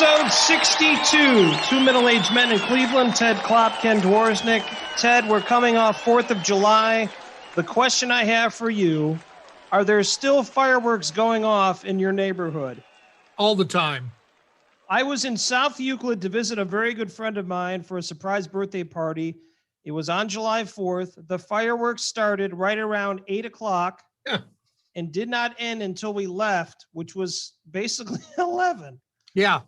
Episode 62. Two middle-aged men in Cleveland, Ted Klopp, Ken Dworsnik. Ted, we're coming off 4th of July. The question I have for you, are there still fireworks going off in your neighborhood? All the time. I was in South Euclid to visit a very good friend of mine for a surprise birthday party. It was on July 4th. The fireworks started right around 8 o'clock and did not end until we left, which was basically 11. Yeah.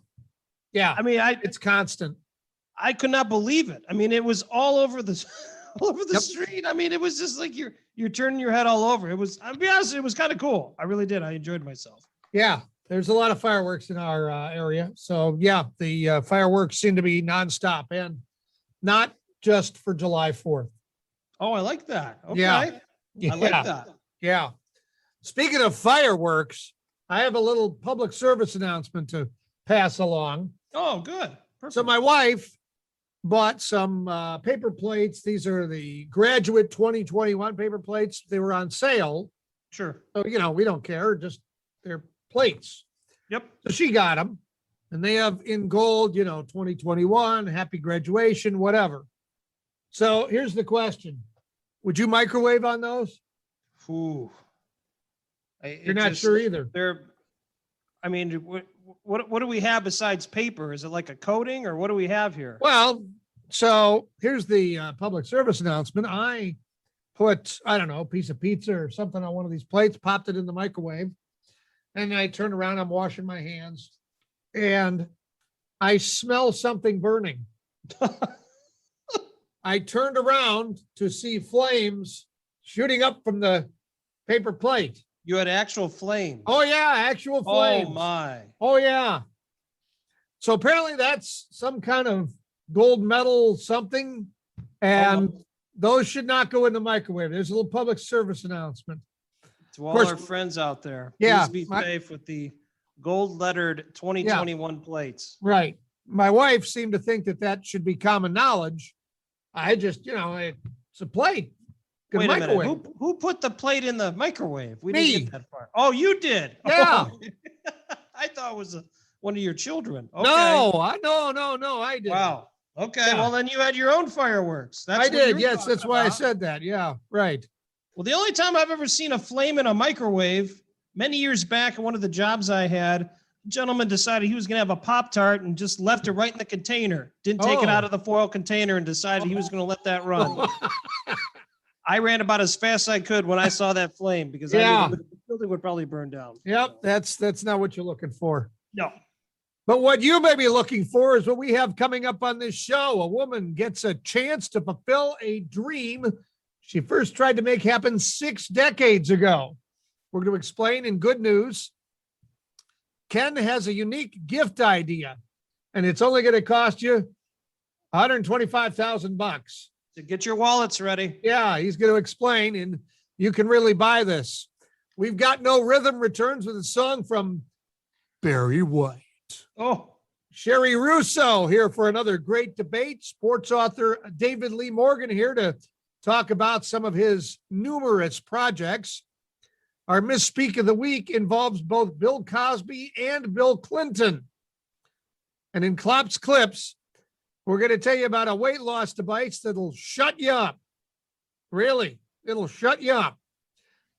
I mean, it's constant. I could not believe it. I mean, it was all over the street. I mean, it was just like you're turning your head all over. It was, I'll be honest, it was kind of cool. I really did. I enjoyed myself. Yeah. There's a lot of fireworks in our area. So yeah, the fireworks seem to be nonstop and not just for July 4th. Oh, I like that. Okay. Yeah. I like that. Yeah. Speaking of fireworks, I have a little public service announcement to pass along. Oh, good. Perfect. So my wife bought some paper plates. These are the graduate 2021 paper plates. They were on sale. Sure. So, we don't care. Just they're plates. Yep. So she got them and they have in gold, 2021, happy graduation, whatever. So here's the question. Would you microwave on those? Ooh. You're not sure either. I mean, what do we have besides paper? Is it like a coating or what do we have here? Well, so here's the public service announcement. I put, I don't know, a piece of pizza or something on one of these plates, popped it in the microwave, and I turned around, I'm washing my hands, and I smell something burning. I turned around to see flames shooting up from the paper plate. You had actual flame. Oh, yeah, actual flames. Oh, my. Oh, yeah. So apparently that's some kind of gold medal something, and those should not go in the microwave. There's a little public service announcement. To all our friends out there, please be safe with the gold-lettered 2021 plates. Right. My wife seemed to think that should be common knowledge. I just, it's a plate. Wait a minute. Who put the plate in the microwave? We Me. didn't get that far. Oh, you did. Yeah. Oh. I thought it was one of your children. Okay. No, I did. Wow. Okay. Yeah. Well, then you had your own fireworks. I did. Yes, that's why I said that. Yeah. Right. Well, the only time I've ever seen a flame in a microwave, many years back at one of the jobs I had, a gentleman decided he was going to have a Pop-Tart and just left it right in the container. Didn't take it out of the foil container and decided he was going to let that run. I ran about as fast as I could when I saw that flame because I knew the building would probably burn down. Yep, that's not what you're looking for. No. But what you may be looking for is what we have coming up on this show. A woman gets a chance to fulfill a dream she first tried to make happen 6 decades ago. We're going to explain in good news. Ken has a unique gift idea, and it's only going to cost you $125,000. So get your wallets ready. Yeah, he's going to explain, and you can really buy this. We've got No Rhythm returns with a song from Barry White. Oh, Cheri Russo here for another great debate. Sports author David Lee Morgan here to talk about some of his numerous projects. Our Misspeak of the Week involves both Bill Cosby and Bill Clinton. And in Klopp's Klips, we're going to tell you about a weight loss device that'll shut you up. Really, it'll shut you up.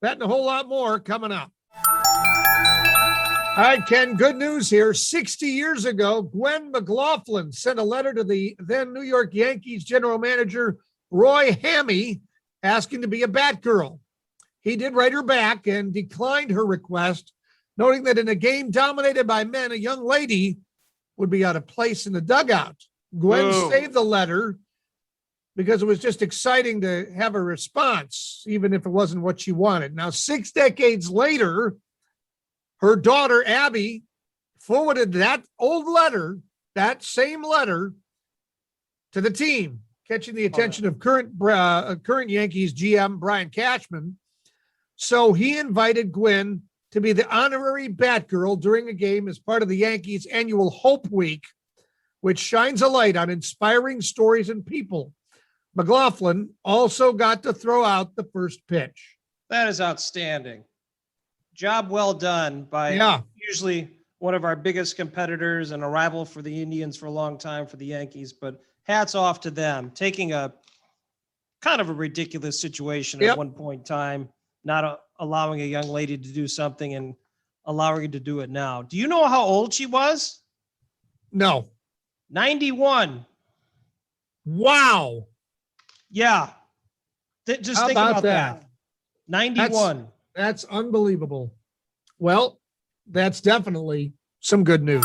That and a whole lot more coming up. All right, Ken, good news here. 60 years ago, Gwen McLaughlin sent a letter to the then New York Yankees general manager, Roy Hammey, asking to be a Batgirl. He did write her back and declined her request, noting that in a game dominated by men, a young lady would be out of place in the dugout. Gwen saved the letter because it was just exciting to have a response, even if it wasn't what she wanted. Now, 6 decades later, her daughter, Abby, forwarded that old letter, that same letter, to the team, catching the attention of current Yankees GM Brian Cashman. So he invited Gwen to be the honorary Batgirl during a game as part of the Yankees' annual Hope Week, which shines a light on inspiring stories and people. McLaughlin also got to throw out the first pitch. That is outstanding. Job well done by usually one of our biggest competitors and a rival for the Indians for a long time for the Yankees. But hats off to them, taking a kind of a ridiculous situation at one point in time, not allowing a young lady to do something and allowing her to do it now. Do you know how old she was? No. 91. Wow. Yeah. Just think about that. 91. That's unbelievable. Well, that's definitely some good news.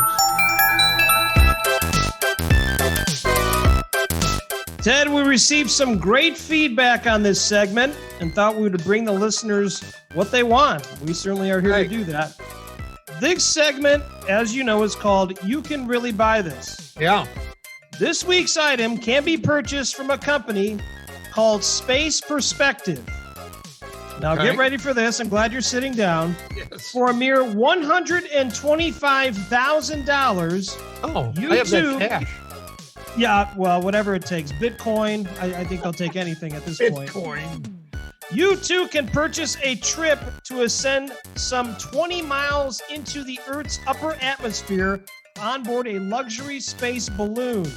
Ted, we received some great feedback on this segment and thought we would bring the listeners what they want. We certainly are here to do that. This segment, as you know, is called You Can Really Buy This. Yeah. This week's item can be purchased from a company called Space Perspective. Now get ready for this. I'm glad you're sitting down. Yes. For a mere $125,000. Oh, I have that cash. Yeah, well, whatever it takes. Bitcoin, I think they'll take anything at this point. Bitcoin. You too can purchase a trip to ascend some 20 miles into the Earth's upper atmosphere on board a luxury space balloon.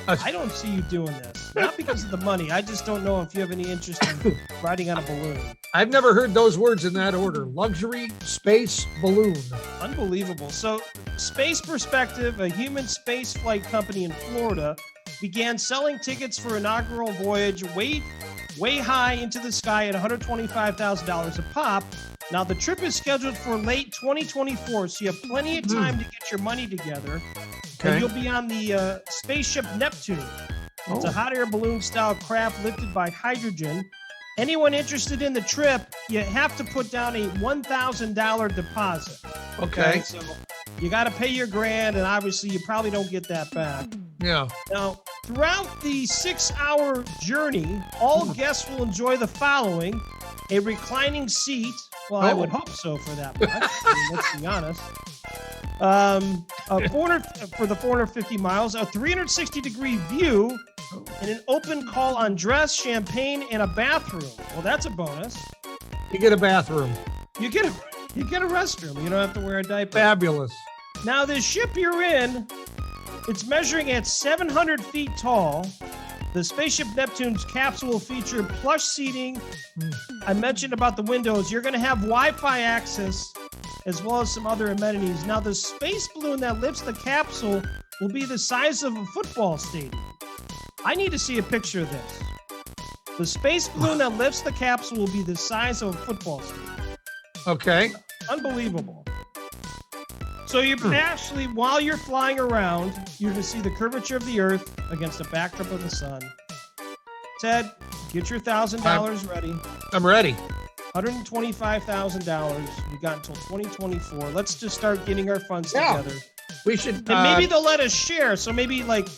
I don't see you doing this. Not because of the money. I just don't know if you have any interest in riding on a balloon. I've never heard those words in that order. Luxury space balloon. Unbelievable. So, Space Perspective, a human space flight company in Florida, began selling tickets for inaugural voyage way high into the sky at $125,000 a pop. Now, the trip is scheduled for late 2024, so you have plenty of time to get your money together. And you'll be on the spaceship Neptune. It's a hot air balloon style craft lifted by hydrogen. Anyone interested in the trip, you have to put down a $1,000 deposit. Okay. So you got to pay your grand, and obviously you probably don't get that back. Yeah. Now, throughout the 6-hour journey, all guests will enjoy the following: a reclining seat. Well, I would hope so for that much. Let's be honest. For the 450 miles, a 360-degree view, and an open call on dress, champagne, and a bathroom. Well, that's a bonus. You get a bathroom. You get a restroom. You don't have to wear a diaper. Fabulous. Now, the ship you're in, it's measuring at 700 feet tall. The Spaceship Neptune's capsule will feature plush seating. I mentioned about the windows. You're going to have Wi-Fi access, as well as some other amenities. Now, the space balloon that lifts the capsule will be the size of a football stadium. I need to see a picture of this. The space balloon that lifts the capsule will be the size of a football stadium. Okay. Unbelievable. So you actually, while you're flying around, you're going to see the curvature of the Earth against the backdrop of the sun. Ted, get your $1,000 ready. I'm ready. $125,000. We got until 2024. Let's just start getting our funds together. We should. And maybe they'll let us share. So maybe like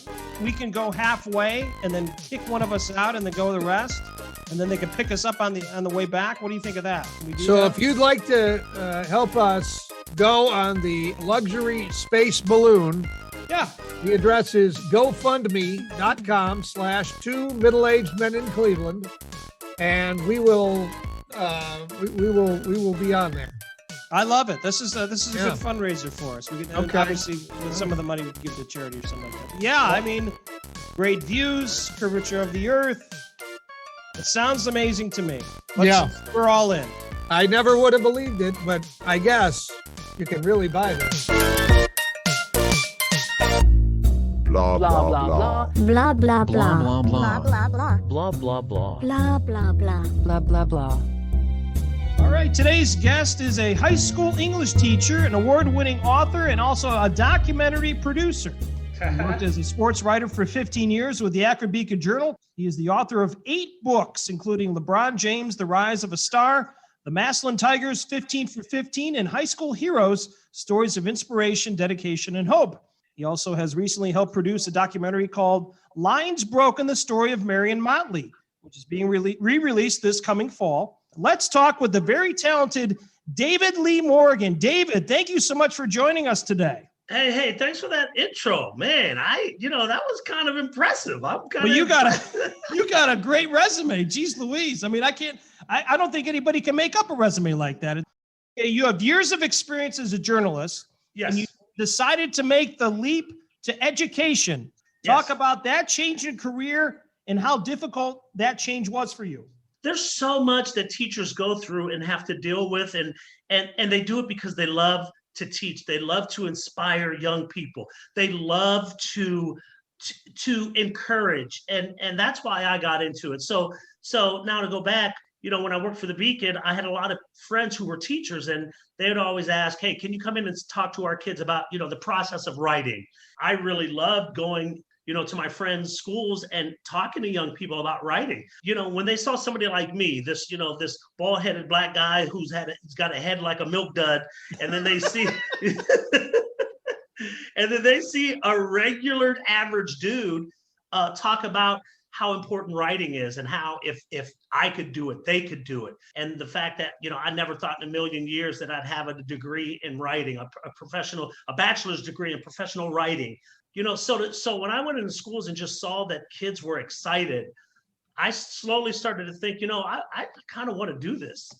we can go halfway and then kick one of us out and then go the rest. And then they can pick us up on the way back. What do you think of that? Can we do that? If you'd like to help us go on the luxury space balloon, the address is gofundme.com/two middle-aged men in Cleveland, and we will be on there. I love it. This is a good fundraiser for us. We can obviously with some of the money we can give to charity or something like that. Yeah, I mean, great views, curvature of the Earth. It sounds amazing to me. We're all in. I never would have believed it, but I guess you can really buy this. Blah blah blah. Blah blah blah. Blah blah blah. Blah blah blah. Blah blah blah. Blah blah blah. Blah blah blah. All right, today's guest is a high school English teacher, an award-winning author, and also a documentary producer. He worked as a sports writer for 15 years with the Akron Beacon Journal. He is the author of 8 books, including LeBron James, The Rise of a Star, The Massillon Tigers, 15 for 15, and High School Heroes, Stories of Inspiration, Dedication, and Hope. He also has recently helped produce a documentary called Lines Broken, the Story of Marion Motley, which is being re-released this coming fall. Let's talk with the very talented David Lee Morgan. David, thank you so much for joining us today. Hey, thanks for that intro, man. That was kind of impressive. You got a great resume. Jeez Louise. I mean, I don't think anybody can make up a resume like that. You have years of experience as a journalist. Yes. And you decided to make the leap to education. Yes. Talk about that change in career and how difficult that change was for you. There's so much that teachers go through and have to deal with, and they do it because they love to teach. They love to inspire young people. They love to encourage, and that's why I got into it. So now to go back, when I worked for the Beacon, I had a lot of friends who were teachers, and they would always ask, "Hey, can you come in and talk to our kids about the process of writing?" I really loved going to my friends' schools and talking to young people about writing. When they saw somebody like me, this bald-headed black guy he's got a head like a milk dud, and then they see and then they see a regular average dude talk about how important writing is and how if I could do it, they could do it. And the fact that, I never thought in a million years that I'd have a degree in writing, a bachelor's degree in professional writing. So when I went into schools and just saw that kids were excited, I slowly started to think, I kind of want to do this.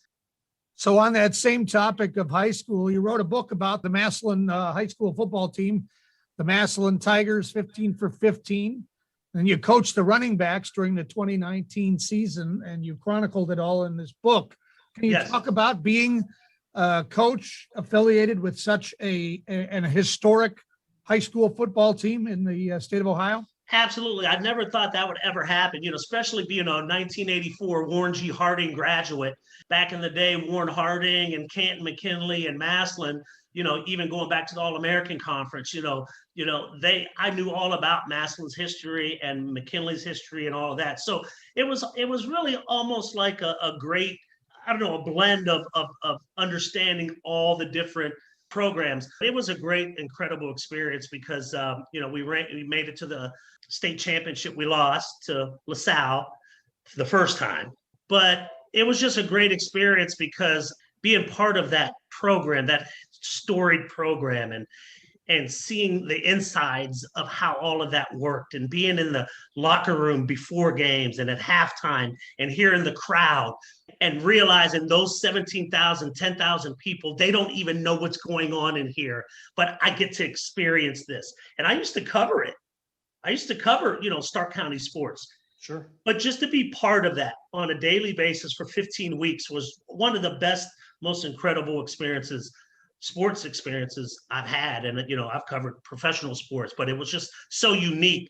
So on that same topic of high school, you wrote a book about the Massillon high school football team, the Massillon Tigers 15 for 15. And you coached the running backs during the 2019 season, and you chronicled it all in this book. Can you Yes. talk about being a coach affiliated with such an historic high school football team in the state of Ohio? Absolutely. I never thought that would ever happen, especially being a 1984 Warren G. Harding graduate. Back in the day, Warren Harding and Canton McKinley and Massillon, even going back to the All-American Conference, I knew all about Massillon's history and McKinley's history and all of that. So it was really almost like a great, a blend of understanding all the different programs. It was a great, incredible experience because, we made it to the state championship. We lost to LaSalle the first time, but it was just a great experience because being part of that program, that storied program, and seeing the insides of how all of that worked, and being in the locker room before games and at halftime and hearing the crowd and realizing those 17,000, 10,000 people, they don't even know what's going on in here, but I get to experience this. And I used to cover it. I used to cover, Stark County sports. Sure. But just to be part of that on a daily basis for 15 weeks was one of the best, most incredible sports experiences I've had. And, I've covered professional sports, but it was just so unique.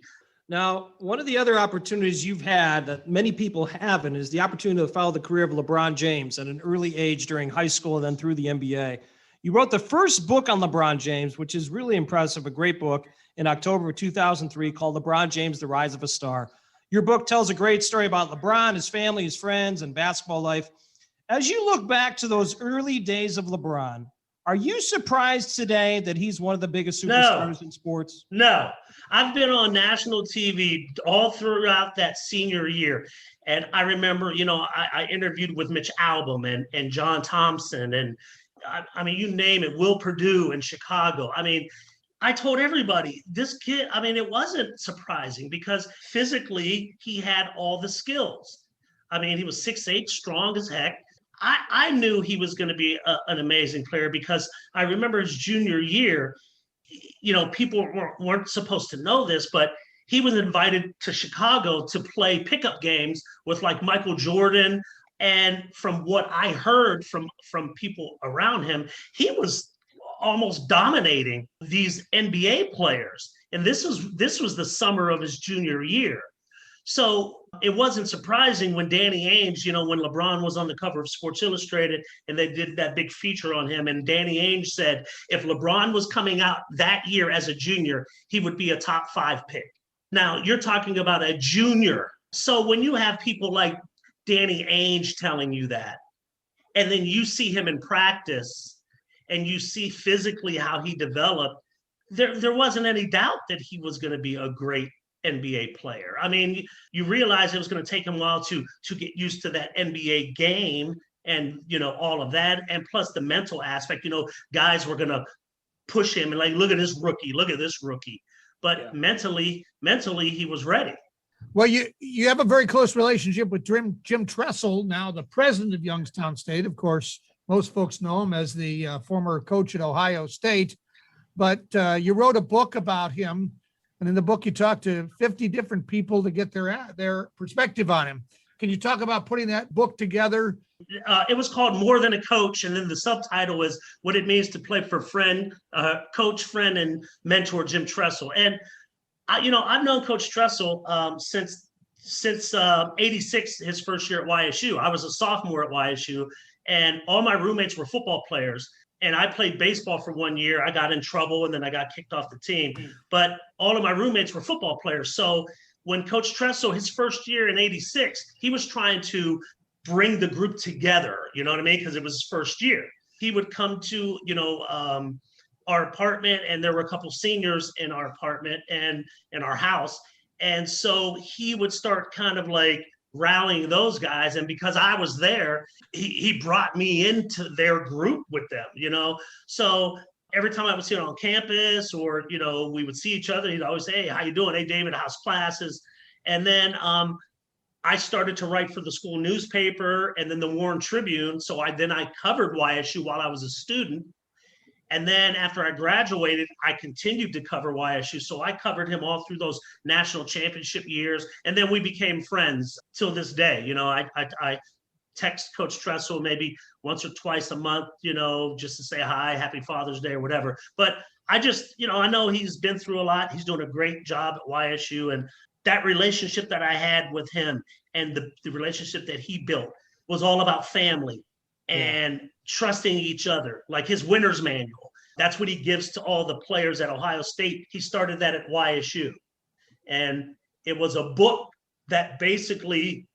Now, one of the other opportunities you've had that many people haven't is the opportunity to follow the career of LeBron James at an early age during high school and then through the NBA. You wrote the first book on LeBron James, which is really impressive, a great book, in October of 2003 called LeBron James, The Rise of a Star. Your book tells a great story about LeBron, his family, his friends, and basketball life. As you look back to those early days of LeBron, are you surprised today that he's one of the biggest superstars in sports? No. I've been on national TV all throughout that senior year. And I remember, I interviewed with Mitch Albom and John Thompson and, you name it, Will Perdue in Chicago. I told everybody, this kid, it wasn't surprising because physically he had all the skills. He was 6'8", strong as heck. I knew he was going to be an amazing player because I remember his junior year, people weren't supposed to know this, but he was invited to Chicago to play pickup games with like Michael Jordan. And from what I heard from people around him, he was almost dominating these NBA players. And this was the summer of his junior year. So it wasn't surprising when Danny Ainge, when LeBron was on the cover of Sports Illustrated and they did that big feature on him, and Danny Ainge said if LeBron was coming out that year as a junior, he would be a top 5 pick. Now you're talking about a junior. So when you have people like Danny Ainge telling you that, and then you see him in practice and you see physically how he developed, there wasn't any doubt that he was going to be a great NBA player. You realize it was going to take him a while to get used to that NBA game and, all of that. And plus the mental aspect, guys were going to push him and like, look at this rookie. But mentally, he was ready. Well, you have a very close relationship with Jim Tressel, now the president of Youngstown State. Of course, most folks know him as the former coach at Ohio State. but you wrote a book about him. And in the book, you talked to 50 different people to get their perspective on him. Can you talk about putting that book together? It was called More Than a Coach, and then the subtitle is What It Means to Play for Coach, Friend, and Mentor Jim Tressel. And I've known Coach Tressel since '86, his first year at YSU. I was a sophomore at YSU, and all my roommates were football players. And I played baseball for 1 year. I got in trouble, and then I got kicked off the team. But all of my roommates were football players. So when Coach Tressel, his first year in '86, he was trying to bring the group together, you know what I mean? Because it was his first year. He would come to, our apartment, and there were a couple seniors in our apartment and in our house. And so he would start kind of like rallying those guys. And because I was there, he brought me into their group with them, So every time I would see him on campus or, we would see each other, he'd always say, "Hey, how you doing? Hey, David, how's classes?" And then I started to write for the school newspaper and then the Warren Tribune. So I covered YSU while I was a student. And then after I graduated, I continued to cover YSU. So I covered him all through those national championship years. And then we became friends till this day. I text Coach Tressel maybe once or twice a month, just to say hi, happy Father's Day or whatever. But I just, I know he's been through a lot. He's doing a great job at YSU. And that relationship that I had with him and the relationship that he built was all about family and trusting each other, like his winner's manual. That's what he gives to all the players at Ohio State. He started that at YSU. And it was a book that basically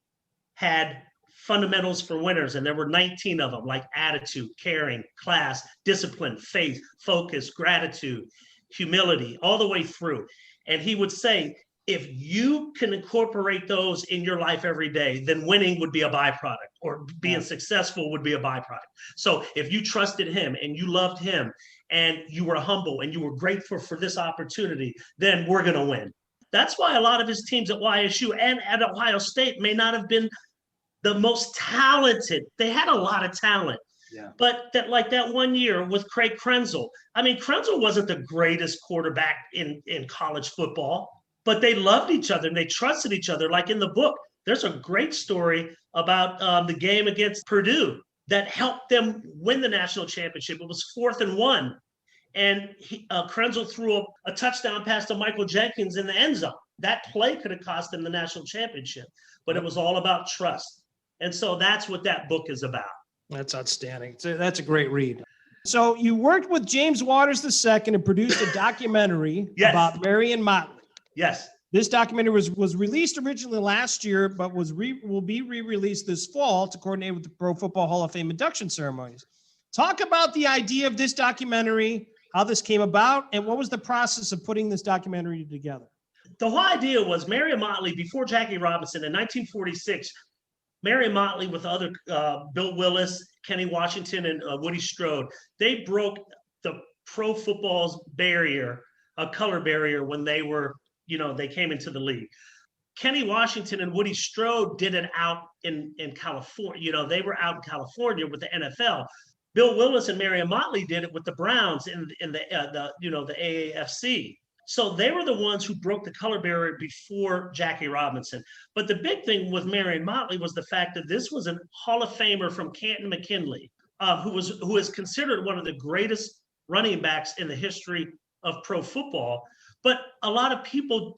had fundamentals for winners. And there were 19 of them, like attitude, caring, class, discipline, faith, focus, gratitude, humility, all the way through. And he would say, if you can incorporate those in your life every day, then winning would be a byproduct, or being successful would be a byproduct. So if you trusted him and you loved him and you were humble and you were grateful for this opportunity, then we're going to win. That's why a lot of his teams at YSU and at Ohio State may not have been the most talented. They had a lot of talent. Yeah. But that 1 year with Craig Krenzel, Krenzel wasn't the greatest quarterback in college football, but they loved each other and they trusted each other. Like in the book, there's a great story about the game against Purdue that helped them win the national championship. It was 4th and 1. And Krenzel threw a touchdown pass to Michael Jenkins in the end zone. That play could have cost them the national championship, but it was all about trust. And so that's what that book is about. That's outstanding. That's a great read. So you worked with James Waters II and produced a documentary about Marion Motley. Yes. This documentary was released originally last year, but will be re-released this fall to coordinate with the Pro Football Hall of Fame induction ceremonies. Talk about the idea of this documentary, how this came about, and what was the process of putting this documentary together? The whole idea was Marion Motley, before Jackie Robinson in 1946, Marion Motley with other Bill Willis, Kenny Washington, and Woody Strode, they broke the pro football's barrier, a color barrier, when they were, they came into the league. Kenny Washington and Woody Strode did it out in California. They were out in California with the NFL. Bill Willis and Marion Motley did it with the Browns in the AAFC. So they were the ones who broke the color barrier before Jackie Robinson. But the big thing with Marion Motley was the fact that this was a Hall of Famer from Canton McKinley, who is considered one of the greatest running backs in the history of pro football. But a lot of people,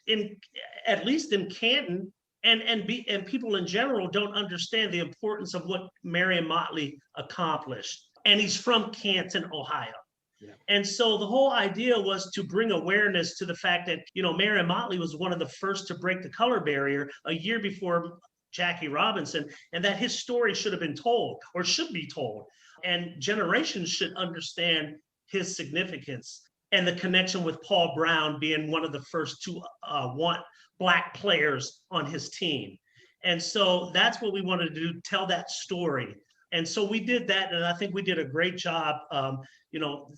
at least in Canton, and people in general, don't understand the importance of what Marion Motley accomplished. And he's from Canton, Ohio. Yeah. And so the whole idea was to bring awareness to the fact that, Marion Motley was one of the first to break the color barrier a year before Jackie Robinson, and that his story should have been told, or should be told. And generations should understand his significance and the connection with Paul Brown being one of the first to want Black players on his team. And so that's what we wanted to do, tell that story. And so we did that, and I think we did a great job.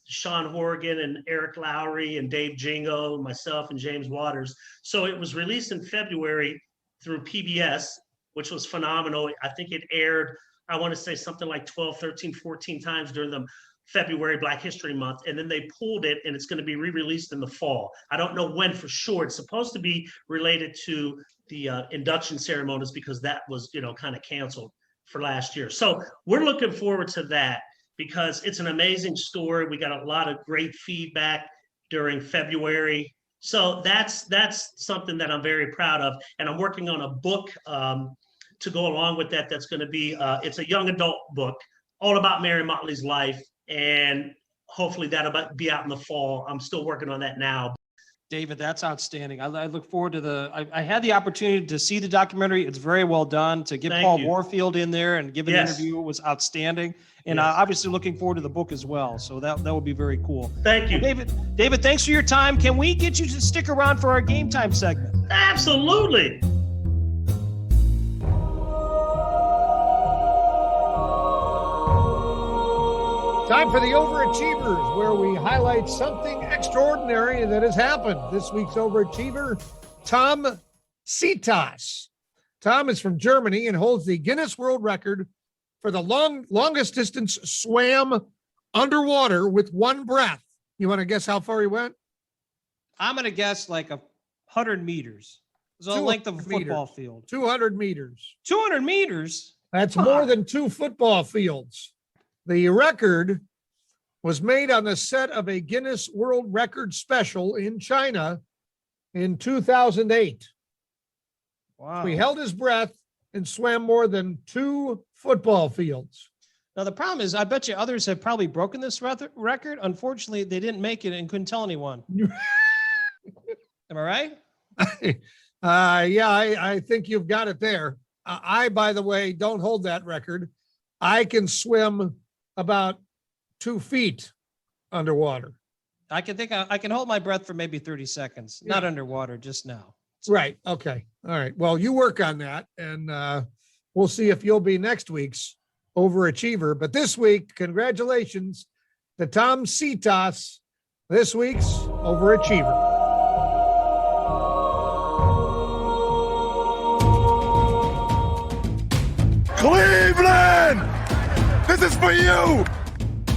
Sean Horgan and Eric Lowry and Dave Jingo, myself and James Waters. So it was released in February through PBS, which was phenomenal. I think it aired, I want to say something like 12, 13, 14 times during the February, Black History Month, and then they pulled it, and it's going to be re-released in the fall. I don't know when for sure. It's supposed to be related to the induction ceremonies because that was, kind of canceled for last year. So we're looking forward to that because it's an amazing story. We got a lot of great feedback during February. So that's something that I'm very proud of. And I'm working on a book to go along with that. That's going to be, it's a young adult book all about Mary Motley's life. And hopefully that'll be out in the fall. I'm still working on that now. David, that's outstanding. I look forward to I had the opportunity to see the documentary. It's very well done. To get Paul Warfield in there and give an interview was outstanding. And obviously looking forward to the book as well. So that would be very cool. Thank you. David, thanks for your time. Can we get you to stick around for our game time segment? Absolutely. Time for the Overachievers, where we highlight something extraordinary that has happened. This week's Overachiever, Tom Citas. Tom is from Germany and holds the Guinness World Record for the longest distance swam underwater with one breath. You want to guess how far he went? I'm going to guess like 100 meters. It's the length of a football field. 200 meters. 200 meters? That's more than 2 football fields. The record was made on the set of a Guinness World Record special in China in 2008. Wow. He held his breath and swam more than 2 football fields. Now, the problem is, I bet you others have probably broken this record. Unfortunately, they didn't make it and couldn't tell anyone. Am I right? I think you've got it there. I, by the way, don't hold that record. I can swim about 2 feet underwater. I can hold my breath for maybe 30 seconds, not underwater, just now. Right. Okay. All right. Well, you work on that, and we'll see if you'll be next week's Overachiever. But this week, congratulations to Tom Citas, this week's Overachiever. Cleveland! This is for you!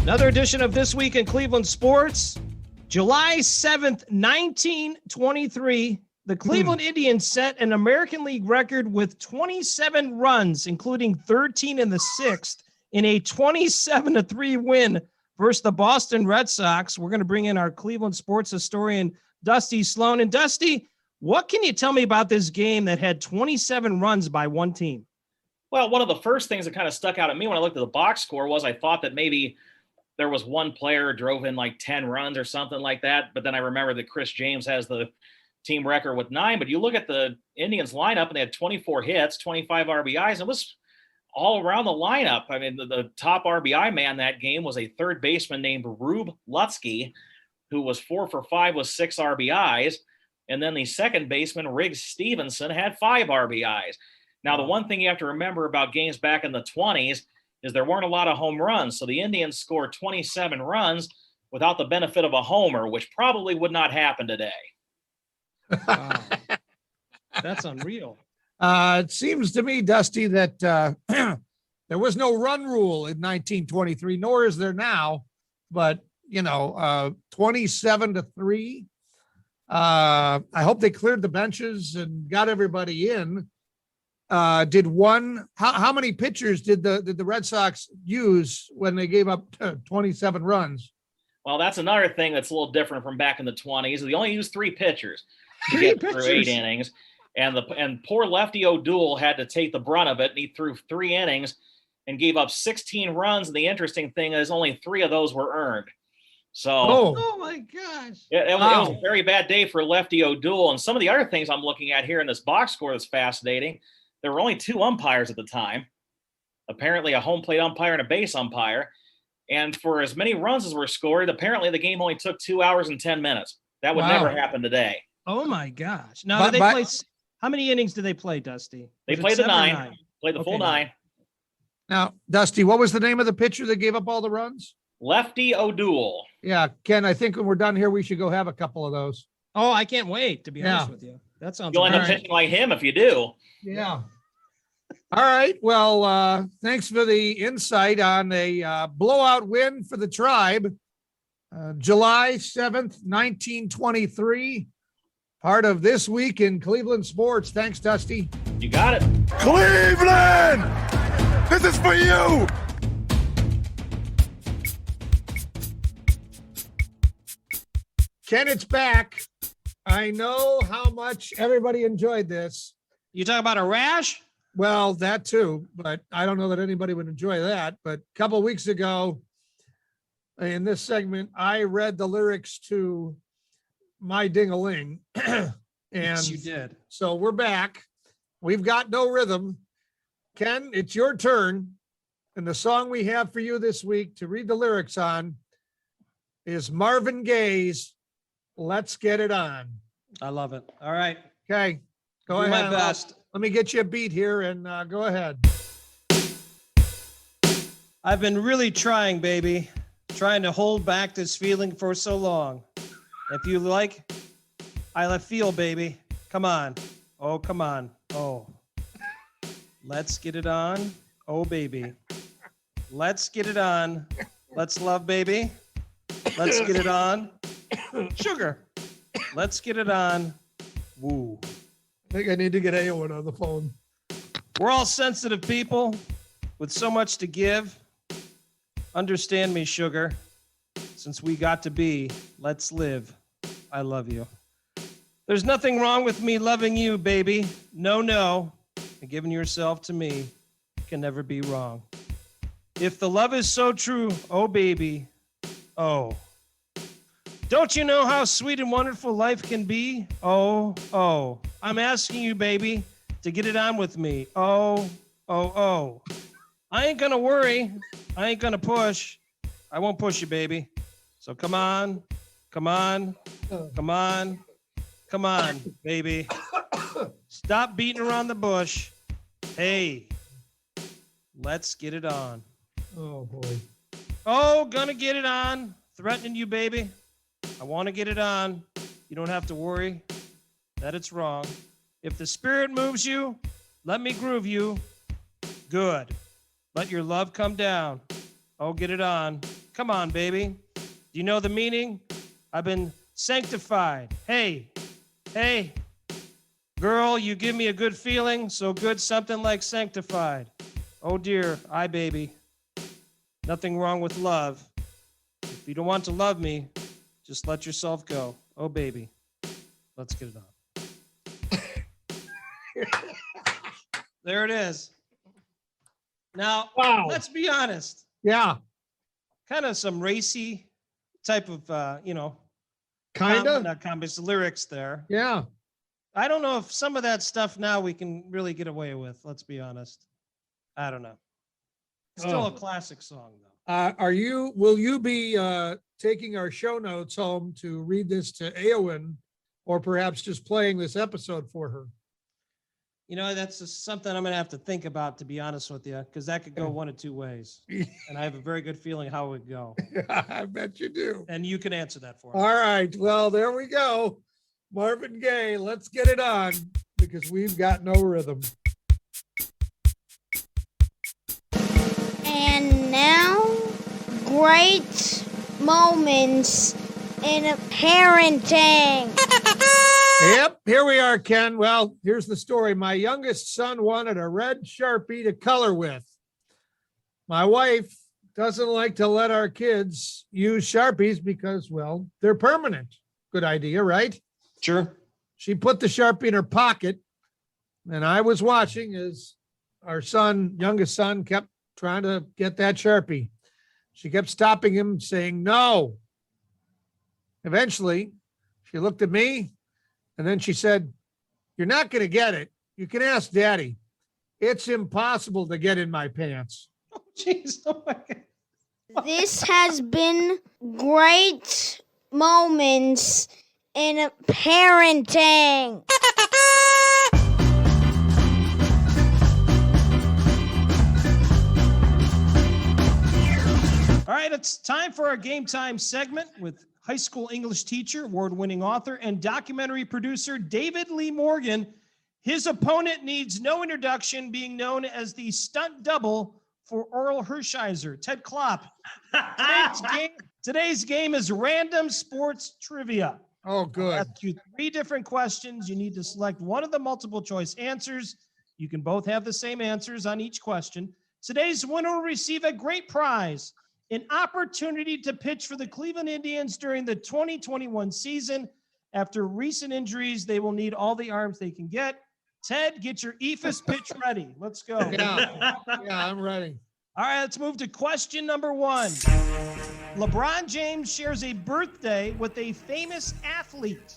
Another edition of This Week in Cleveland Sports. July 7th, 1923, the Cleveland Indians set an American League record with 27 runs, including 13 in the 6th, in a 27-3 win versus the Boston Red Sox. We're going to bring in our Cleveland sports historian, Dusty Sloan. And Dusty, what can you tell me about this game that had 27 runs by one team? Well, one of the first things that kind of stuck out at me when I looked at the box score was I thought that maybe there was one player drove in like 10 runs or something like that. But then I remember that Chris James has the team record with 9. But you look at the Indians lineup and they had 24 hits, 25 RBIs. And it was all around the lineup. I mean, the top RBI man that game was a third baseman named Rube Lutzke, who was 4 for 5 with 6 RBIs. And then the second baseman, Riggs Stevenson, had 5 RBIs. Now, the one thing you have to remember about games back in the 20s is there weren't a lot of home runs. So the Indians scored 27 runs without the benefit of a homer, which probably would not happen today. Wow. That's unreal. It seems to me, Dusty, that there was no run rule in 1923, nor is there now. But, 27-3. I hope they cleared the benches and got everybody in. How many pitchers did the Red Sox use when they gave up 27 runs? Well, that's another thing that's a little different from back in the 20s. They only used 3 pitchers to get through 8 innings. And poor Lefty O'Doul had to take the brunt of it, and he threw 3 innings and gave up 16 runs. And the interesting thing is only 3 of those were earned. So, oh my gosh. It was a very bad day for Lefty O'Doul. And some of the other things I'm looking at here in this box score that's fascinating. There were only 2 umpires at the time, apparently a home plate umpire and a base umpire. And for as many runs as were scored, apparently the game only took 2 hours and 10 minutes. That would never happen today. Oh my gosh. Now, play? How many innings did they play, Dusty? They played the 9, played the full 9. Now, Dusty, what was the name of the pitcher that gave up all the runs? Lefty O'Doul. Yeah, Ken, I think when we're done here, we should go have a couple of those. Oh, I can't wait, to be honest with you. That sounds You'll end up pitching like him if you do. Yeah. All right. Well, thanks for the insight on a blowout win for the Tribe. July 7th, 1923. Part of This Week in Cleveland Sports. Thanks, Dusty. You got it. Cleveland! This is for you! Ken, it's back. I know how much everybody enjoyed this. You talking about a rash? Well, that too, but I don't know that anybody would enjoy that. But a couple of weeks ago in this segment, I read the lyrics to My Ding-a-Ling. And Yes, you did. so we're back. We've got no rhythm. Ken, it's your turn. And the song we have for you this week to read the lyrics on is Marvin Gaye's Let's Get It On. I love it. All right. Okay, go Do ahead. my best. Let me get you a beat here and go ahead. I've been really trying, baby, trying to hold back this feeling for so long. If you like, I feel, baby. Come on. Oh, come on. Oh. Let's get it on. Oh, baby. Let's get it on. Let's love, baby. Let's get it on. Sugar. Let's get it on. Woo. I think I need to get Aowen on the phone. We're all sensitive people with so much to give. Understand me, sugar. Since we got to be, let's live. I love you. There's nothing wrong with me loving you, baby. No, no. And giving yourself to me can never be wrong. If the love is so true, oh, baby, oh. Don't you know how sweet and wonderful life can be? Oh, oh. I'm asking you, baby, to get it on with me. Oh, oh, oh. I ain't gonna worry. I ain't gonna push. I won't push you, baby. So come on, come on, come on, come on, baby. Stop beating around the bush. Hey, let's get it on. Oh, boy. Oh, gonna get it on. Threatening you, baby. I want to get it on. You don't have to worry that it's wrong. If the spirit moves you, let me groove you. Good. Let your love come down. Oh, get it on. Come on, baby. Do you know the meaning? I've been sanctified. Hey, hey. Girl, you give me a good feeling, so good something like sanctified. Oh, dear, baby. Nothing wrong with love. If you don't want to love me, just let yourself go. Oh, baby. Let's get it on. There it is. Now, Wow. let's be honest. Yeah, Kind of some racy type of, kind of. not comics, lyrics there. Yeah. I don't know if some of that stuff now we can really get away with. Let's be honest. I don't know. Still a classic song, though. Will you be taking our show notes home to read this to Aowen, or perhaps just playing this episode for her? You know, that's just something I'm going to have to think about, to be honest with you, because that could go one of two ways. And I have a very good feeling how it would go. I bet you do. And you can answer that for me. All right. Well, there we go. Marvin Gaye, let's get it on, because we've got no rhythm. And now, great moments in parenting. Yep, here we are, Ken. Well, here's the story. My youngest son wanted a red Sharpie to color with. My wife doesn't like to let our kids use Sharpies because, well, they're permanent. Good idea, right? Sure. She put the Sharpie in her pocket, and I was watching as our youngest son, kept trying to get that Sharpie. She kept stopping him, saying no. Eventually, she looked at me, and then she said, "You're not going to get it. You can ask Daddy. It's impossible to get in my pants." Oh, jeez. Oh, my God. This has been great moments in parenting. All right, it's time for our game time segment with high school English teacher, award-winning author, and documentary producer David Lee Morgan. His opponent needs no introduction, being known as the stunt double for Oral Hershiser, Ted Klopp. Today's game is random sports trivia. Oh, I'll good. ask you 3 different questions. You need to select one of the multiple choice answers. You can both have the same answers on each question. Today's winner will receive a great prize, an opportunity to pitch for the Cleveland Indians during the 2021 season. After recent injuries, they will need all the arms they can get. Ted, get your EFIS pitch ready. Let's go. Yeah, I'm ready. All right, let's move to question number 1. LeBron James shares a birthday with a famous athlete.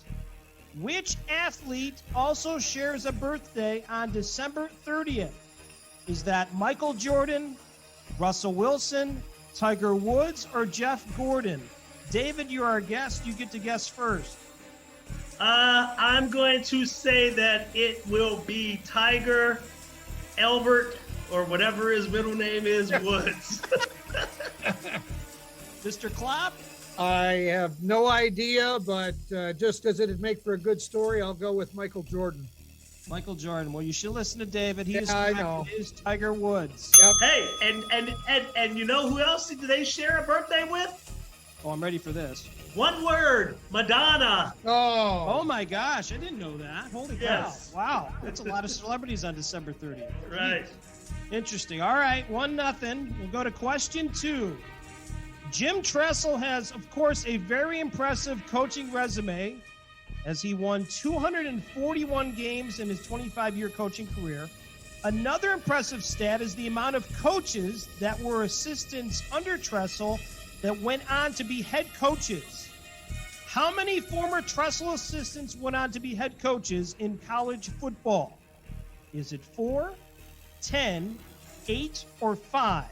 Which athlete also shares a birthday on December 30th? Is that Michael Jordan, Russell Wilson, Tiger Woods, or Jeff Gordon? David, you're our guest. You get to guess first. I'm going to say that it will be Tiger Albert, or whatever his middle name is, Woods. Mr. Klopp? I have no idea, but just as it'd make for a good story, I'll go with Michael Jordan. Michael Jordan. Well, you should listen to David. He is Yeah, I correct. know. It is Tiger Woods. Yep. Hey, and you know who else do they share a birthday with? Oh, I'm ready for this. One word, Madonna. Oh my gosh, I didn't know that. Holy Yes. cow. Wow. That's a lot of celebrities on December 30th. Right. Interesting. All right, 1-0. We'll go to question 2. Jim Tressel has, of course, a very impressive coaching resume, as he won 241 games in his 25-year coaching career. Another impressive stat is the amount of coaches that were assistants under Tressel that went on to be head coaches. How many former Tressel assistants went on to be head coaches in college football? Is it 4, 10, 8, or 5?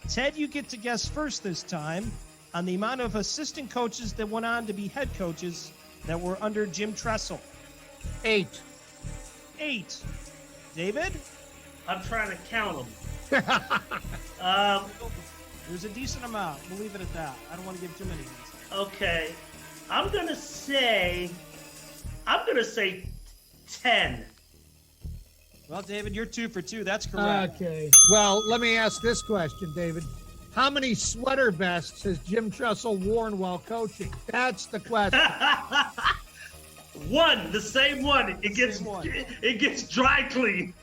Ted, you get to guess first this time on the amount of assistant coaches that went on to be head coaches that were under Jim Tressel. 8. 8. David? I'm trying to count them. There's a decent amount. We'll leave it at that. I don't want to give too many hints. Okay. I'm gonna say 10. Well, David, you're 2 for 2. That's correct. Okay. Well, let me ask this question, David. How many sweater vests has Jim Tressel worn while coaching? That's the question. One, the same one. It gets dry clean.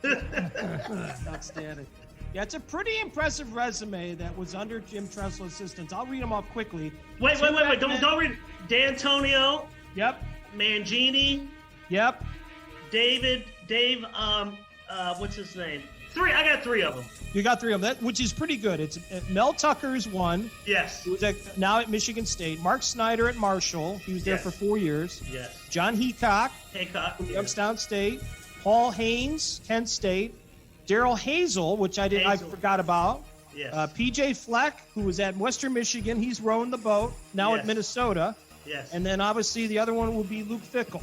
Outstanding. Yeah, it's a pretty impressive resume that was under Jim Tressel assistants. I'll read them off quickly. Wait. Don't read. D'Antonio, Yep. Mangini, Yep. Dave, what's his name? 3. I got 3 of them. You got 3 of them, which is pretty good. It's Mel Tucker's 1. Yes. He was now at Michigan State. Mark Snyder at Marshall. He was there for 4 years. Yes. John Heacock, Haycock. from Youngstown State. Paul Haynes, Kent State. Daryl Hazel, which I forgot about. Yes. PJ Fleck, who was at Western Michigan. He's rowing the boat now at Yes. Minnesota. Yes. And then obviously the other one would be Luke Fickell.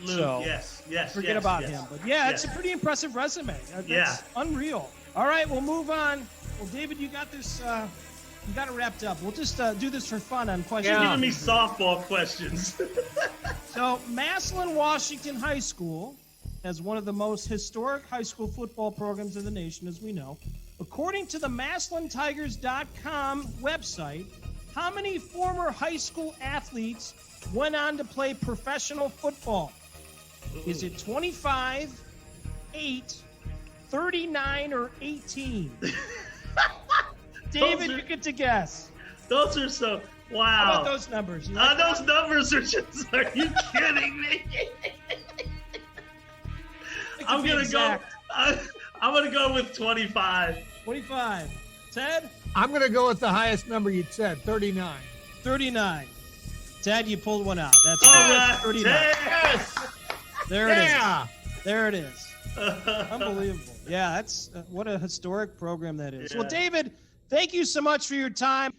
Luke, So, yes. Forget about him. But yeah, it's a pretty impressive resume. That's unreal. All right, we'll move on. Well, David, you got this. You got it wrapped up. We'll just do this for fun on questions. You're giving me softball questions. So, Massillon Washington High School has one of the most historic high school football programs in the nation, as we know. According to the MassillonTigers.com website, how many former high school athletes went on to play professional football? Is it 25, 8, 39, or 18? David, you get to guess. Those are so wow. How about those numbers? You like Those that? numbers are just. Are you kidding me? I'm gonna go. I'm gonna go with 25. 25. Ted? I'm going to go with the highest number you'd said, 39. 39. Ted, you pulled one out. That's All correct. right. 39. Yes. There it is. Yeah. There it is. Unbelievable. Yeah, that's what a historic program that is. Yeah. Well, David, thank you so much for your time.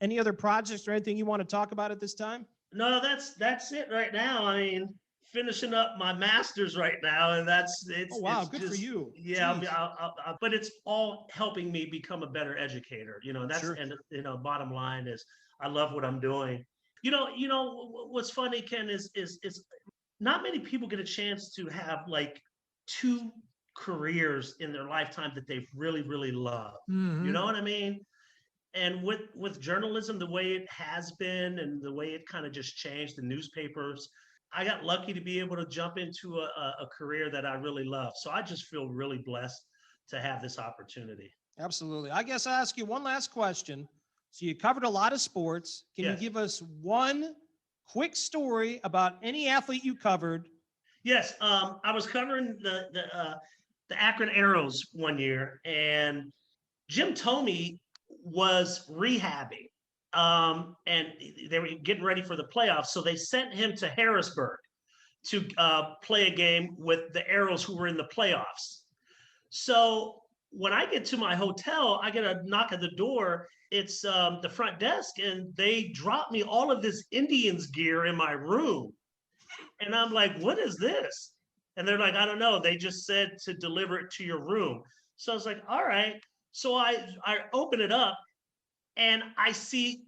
Any other projects or anything you want to talk about at this time? No, that's it right now. I mean, finishing up my master's right now, and it's. Oh, wow, it's good just, for you. Yeah, Jeez. but it's all helping me become a better educator. That's Sure. and bottom line is I love what I'm doing. What's funny, Ken, is not many people get a chance to have like two careers in their lifetime that they've really, really loved. Mhm. You know what I mean? And with journalism, the way it has been and the way it kind of just changed, the newspapers, I got lucky to be able to jump into a career that I really love. So I just feel really blessed to have this opportunity. Absolutely. I guess I'll ask you one last question. So you covered a lot of sports. Can Yes. you give us one quick story about any athlete you covered? Yes, I was covering the Akron Arrows one year, and Jim Thome was rehabbing, and they were getting ready for the playoffs. So they sent him to Harrisburg to play a game with the Arrows who were in the playoffs. So when I get to my hotel, I get a knock at the door. It's the front desk, and they drop me all of this Indians gear in my room. And I'm like, what is this? And they're like, I don't know. They just said to deliver it to your room. So I was like, all right. So I open it up, and I see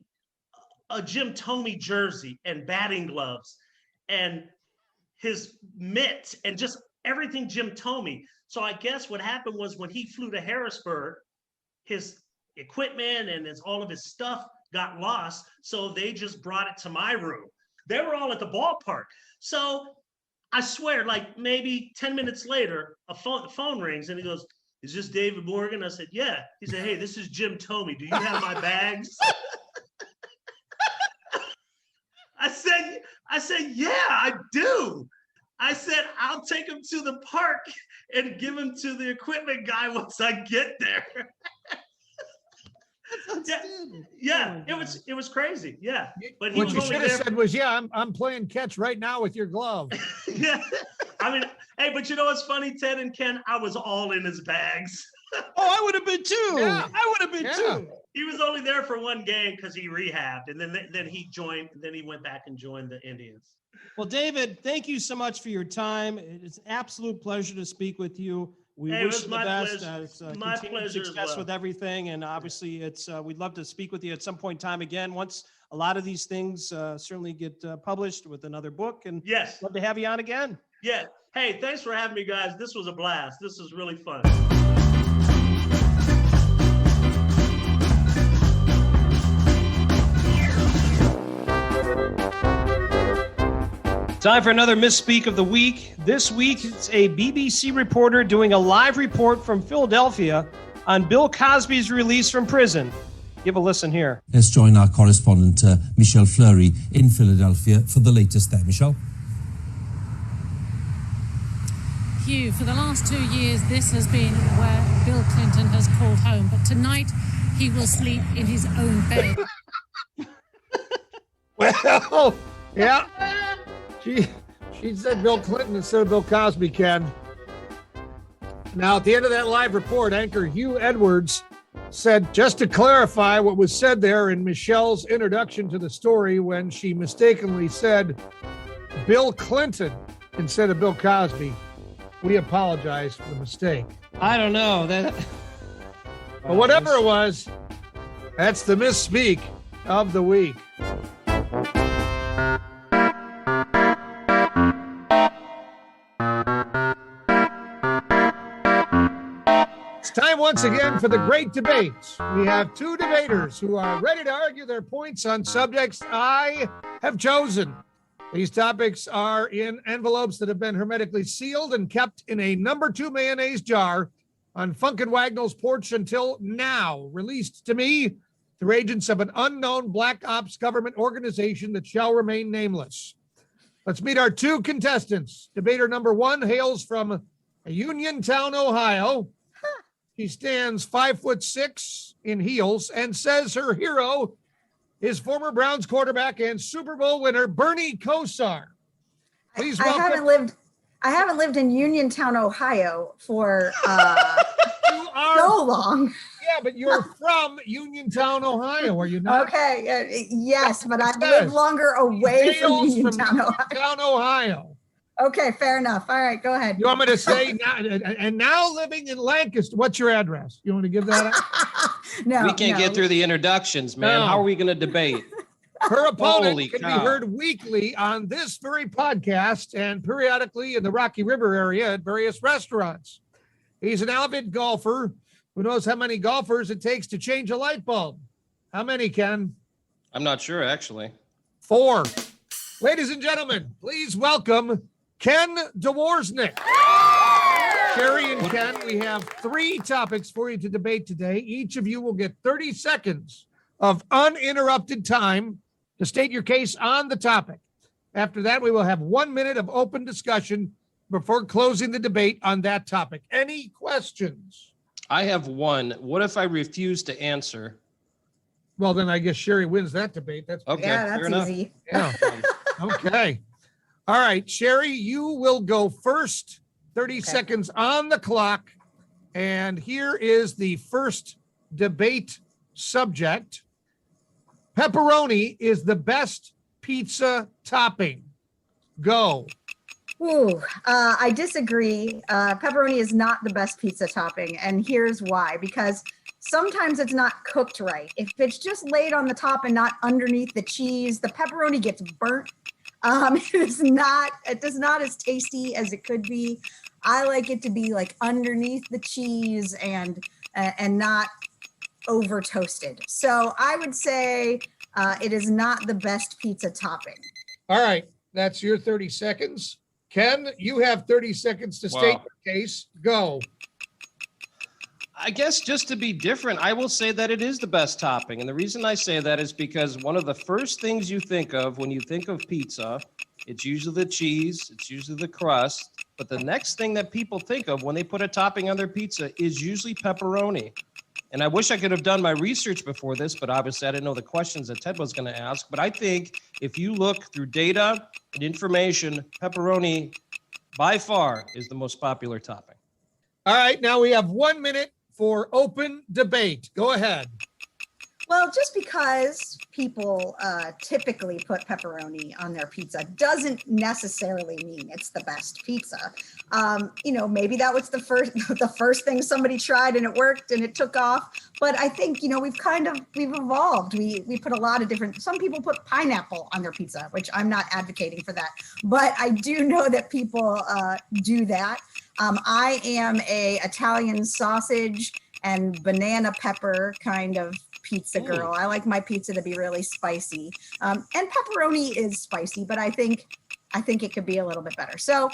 a Jim Thome jersey and batting gloves and his mitt and just everything Jim Thome. So I guess what happened was when he flew to Harrisburg, his equipment and all of his stuff got lost. So they just brought it to my room. They were all at the ballpark. So I swear, like maybe 10 minutes later, the phone rings, and he goes, "Is this David Morgan?" I said, "Yeah." He said, "Hey, this is Jim Thome. Do you have my bags?" I said, "Yeah, I do." I said, "I'll take him to the park and give him to the equipment guy once I get there." Yeah, it was crazy. Yeah, but he What was you only should have there. said was, "Yeah, I'm playing catch right now with your glove." Yeah, I mean, hey, but you know what's funny, Ted and Ken? I was all in his bags. Oh, I would have been too. Yeah. I would have been too. He was only there for one game because he rehabbed, and then he joined. Then he went back and joined the Indians. Well, David, thank you so much for your time. It's an absolute pleasure to speak with you. We Hey, it wish was you the my best. pleasure. It's, My continued pleasure as success well. with everything, and obviously, we'd love to speak with you at some point in time again. Once a lot of these things certainly get published with another book, and Yes. love to have you on again. Yeah. Hey, thanks for having me, guys. This was a blast. This was really fun. Time for another Misspeak of the Week. This week, it's a BBC reporter doing a live report from Philadelphia on Bill Cosby's release from prison. Give a listen here. Let's join our correspondent, Michelle Fleury, in Philadelphia for the latest there. Michelle? Hugh, for the last 2 years, this has been where Bill Clinton has called home. But tonight, he will sleep in his own bed. Well, yeah. She said Bill Clinton instead of Bill Cosby, Ken. Now, at the end of that live report, anchor Hugh Edwards said, just to clarify what was said there in Michelle's introduction to the story when she mistakenly said Bill Clinton instead of Bill Cosby, we apologize for the mistake. I don't know. But whatever it was, that's the Misspeak of the week. It's time once again for the great debates. We have two debaters who are ready to argue their points on subjects I have chosen. These topics are in envelopes that have been hermetically sealed and kept in a number 2 mayonnaise jar on Funk and Wagnall's porch until now, released to me through agents of an unknown black ops government organization that shall remain nameless. Let's meet our two contestants. Debater number 1 hails from Uniontown, Ohio. She stands 5'6" in heels and says her hero is former Browns quarterback and Super Bowl winner Bernie Kosar. Please welcome. I haven't lived in Uniontown, Ohio for You are so long. Yeah, but you're from Uniontown, Ohio, are you not? Okay, yes, but I've It lived says longer away from Uniontown, Ohio. Uniontown, Ohio. Okay, fair enough. All right, go ahead. You want me to say now, and now living in Lancaster? What's your address? You want to give that out? No, We can't get through the introductions, man. No. How are we going to debate? Her opponent Holy can cow. be heard weekly on this very podcast and periodically in the Rocky River area at various restaurants. He's an avid golfer who knows how many golfers it takes to change a light bulb. How many, Ken? I'm not sure, actually. 4. Ladies and gentlemen, please welcome Ken Dworznik. Cheri and Ken, we have 3 topics for you to debate today. Each of you will get 30 seconds of uninterrupted time to state your case on the topic. After that, we will have 1 minute of open discussion before closing the debate on that topic. Any questions? I have one. What if I refuse to answer? Well, then I guess Cheri wins that debate. That's Okay, Yeah, fair that's enough. easy. yeah. Okay. All right, Cheri, you will go first. 30 seconds on the clock. And here is the first debate subject. Pepperoni is the best pizza topping. Go. Ooh, I disagree. Pepperoni is not the best pizza topping, and here's why. Because sometimes it's not cooked right. If it's just laid on the top and not underneath the cheese, the pepperoni gets burnt. It does not as tasty as it could be. I like it to be like underneath the cheese and not over toasted. So I would say it is not the best pizza topping. All right, that's your 30 seconds. Ken, you have 30 seconds to state your case. Go. I guess just to be different, I will say that it is the best topping. And the reason I say that is because one of the first things you think of when you think of pizza, it's usually the cheese, it's usually the crust. But the next thing that people think of when they put a topping on their pizza is usually pepperoni. And I wish I could have done my research before this, but obviously I didn't know the questions that Ted was going to ask. But I think if you look through data and information, pepperoni by far is the most popular topping. All right, now we have 1 minute for open debate. Go ahead. Well, just because people typically put pepperoni on their pizza doesn't necessarily mean it's the best pizza. Maybe that was the first thing somebody tried and it worked and it took off. But I think, we've evolved. We put a lot of different, some people put pineapple on their pizza, which I'm not advocating for that. But I do know that people do that. I am a Italian sausage and banana pepper kind of pizza girl. I like my pizza to be really spicy. And pepperoni is spicy, but I think it could be a little bit better. So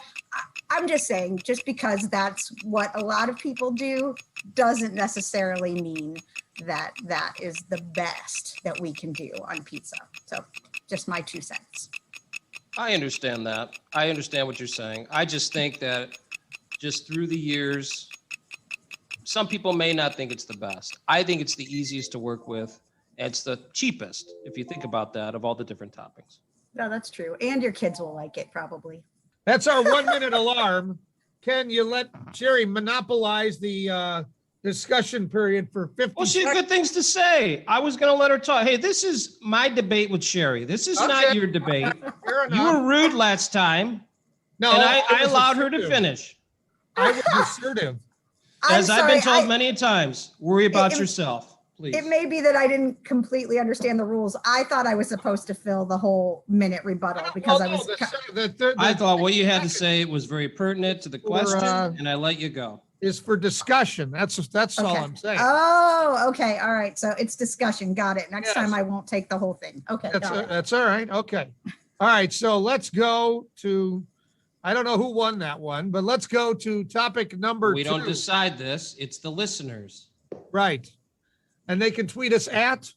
I'm just saying, just because that's what a lot of people do doesn't necessarily mean that that is the best that we can do on pizza. So just my 2 cents. I understand that. I understand what you're saying. I just think that just through the years, some people may not think it's the best. I think it's the easiest to work with. It's the cheapest, if you think about that, of all the different toppings. No, that's true. And your kids will like it probably. That's our 1 minute alarm. Ken, you let Cheri monopolize the discussion period for 50 Well, she had seconds. good things to say. I was going to let her talk. Hey, this is my debate with Cheri. This is not your debate. Fair enough. You were rude last time, No, and I was allowed her to assertive. finish. I was assertive. As I've been sorry, told many times, worry about yourself, please. It may be that I didn't completely understand the rules. I thought I was supposed to fill the whole minute rebuttal because I was. I thought what you had to say was very pertinent to the question, and I let you go. Is for discussion. That's all I'm saying. Oh, okay. All right. So it's discussion. Got it. Next Yes. time I won't take the whole thing. Okay. Got it. That's all right. Okay. All right. So let's go to, I don't know who won that one, but let's go to topic number 2. We don't decide this. It's the listeners. Right. And they can tweet us at?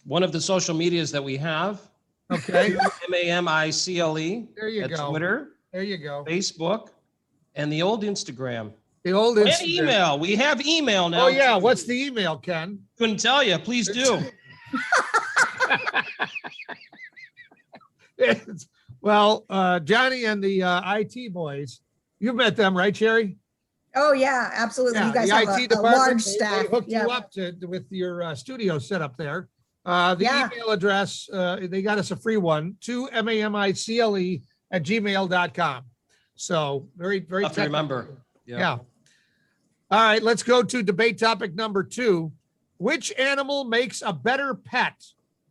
One of the social medias that we have. Okay. MAMICLE. There you That's go. Twitter, There you go. Facebook, and the old Instagram. The old And Instagram. email. We have email now. Oh, yeah. What's the email, Ken? Couldn't tell you. Please do. Well, Johnny and the IT boys, you've met them, right, Cheri? Oh yeah, absolutely. Yeah, You guys the have IT a large department, staff. They hooked Yeah. you up with your studio set up there. The Yeah. email address, they got us a free one, to mamicle@gmail.com. So very, very Tough to remember. technical. Yeah. All right, let's go to debate topic number 2. Which animal makes a better pet,